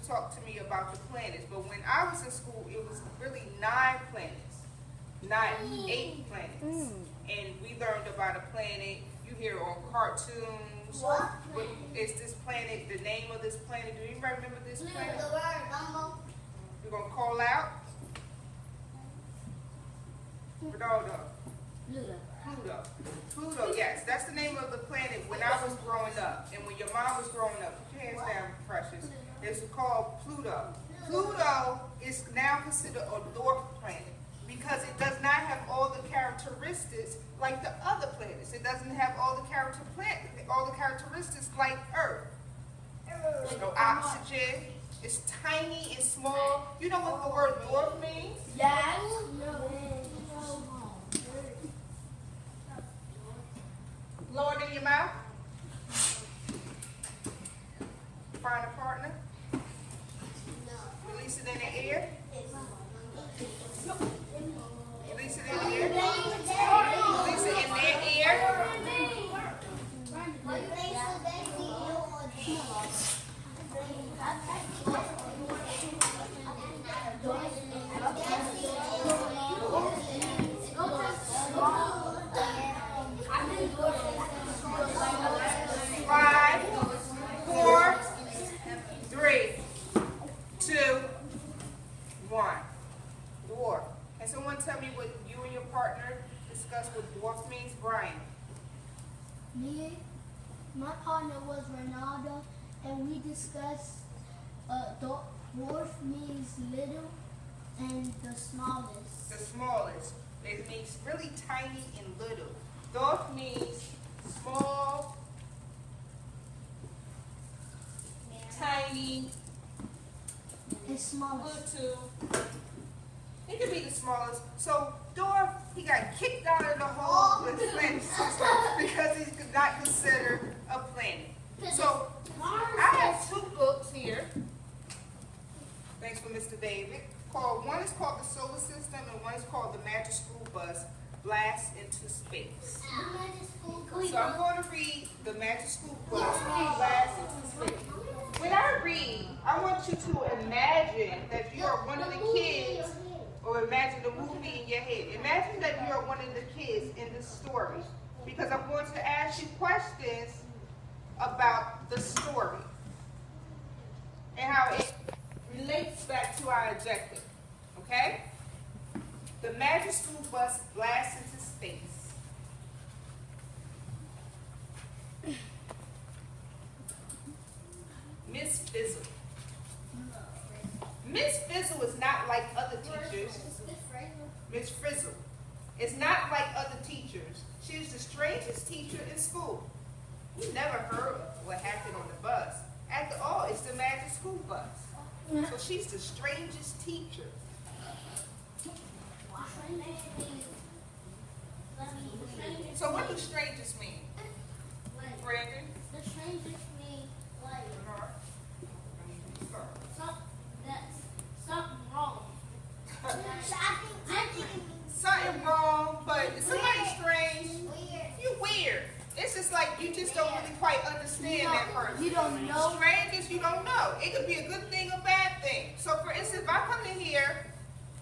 talk to me about the planets. But when I was in school, it was really 9 planets, not 8 planets. And we learned about a planet you hear on cartoons. What is this planet? The name of this planet? Do you remember this planet? You're gonna call out. Ronaldo. Pluto. Pluto, yes. That's the name of the planet when I was growing up. And when your mom was growing up, put your hands down, precious. It's called Pluto. Pluto is now considered a dwarf planet because it does not have all the characteristics like the other planets. It doesn't have all the characteristics like Earth. There's no oxygen. It's tiny and small. You know what the word dwarf means? Yes. Blow it in your mouth. Find a partner. Release it in the air. Release it in the air. Release it in their ear. 5, 4, 3, 2, 1. Dwarf. Can someone tell me what you and your partner discussed what dwarf means? Brian. Me, my partner was Ronaldo, and we discussed dwarf means little and the smallest. The smallest. It means really tiny and little. Dwarf means small, tiny, The smallest. little. It could be the smallest. So dwarf, he got kicked out of the whole planet system because he's not considered a planet. So I have 2 books here. Thanks for Mr. David. One is called The Solar System and one is called The Magic School Bus Blast into Space. So I'm going to read The Magic School Bus Blast into Space. When I read, I want you to imagine that you are one of the kids, or imagine the movie in your head. Imagine that you are one of the kids in the story, because I'm going to ask you questions about the story and how it relates back to our objective. Okay? The Magic School Bus blasts into space. Miss Fizzle. Miss Fizzle is not like other teachers. Miss Frizzle is not like other teachers. She's the strangest teacher in school. We never heard of what happened on the bus. After all, it's the Magic School Bus. So she's the strangest teacher. So what do strangest mean? Brandon? The strangest mean like something wrong. Something wrong, but somebody strange. You weird. It's just like you just don't really quite understand that person. You don't know. Strangers, you don't know. It could be a good thing or bad thing. So for instance, if I come in here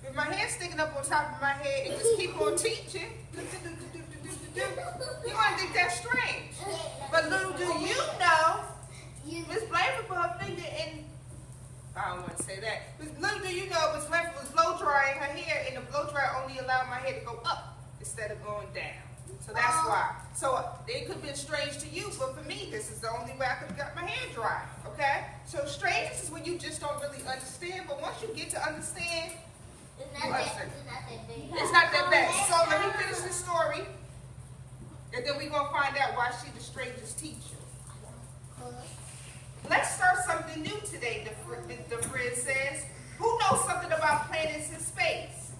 with my hand sticking up on top of my head and just keep on teaching, you're going to think that's strange. But little do you know, Miss Blanford put her finger in, I don't want to say that, but little do you know, Miss Blanford was blow drying her hair, and the blow dryer only allowed my hair to go up instead of going down. So that's why. So it could have been strange to you, but for me, this is the only way I could have got my hair dry. Okay? So strange is when you just don't really understand, but once you get to understand, it's not that bad. So let me finish the story, and then we're going to find out why she's the strangest teacher. Let's start something new today, the friend says. Who knows something about planets in space?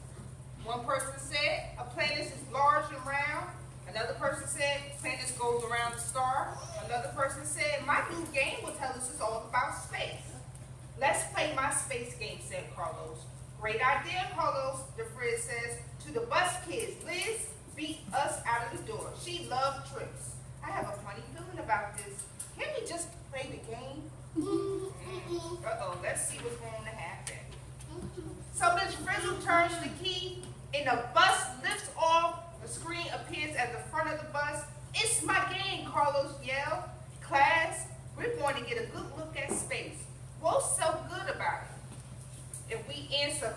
One person said a planet is large and round. Another person said planets goes around the star. Another person said my new game will tell us it's all about space. Let's play my space game, said Carlos. Great idea, Carlos, the friend says to the bus kids. Liz beat us out of the door. She loved tricks. I have a funny feeling about this. Can't we just play the game? Uh-oh, let's see what's going to happen. So Miss Frizzle turns the key, and the bus lifts off. The screen appears at the front of the bus. It's my game, Carlos yelled. Class, we're going to get a good look at space. What's so good about it? If we answer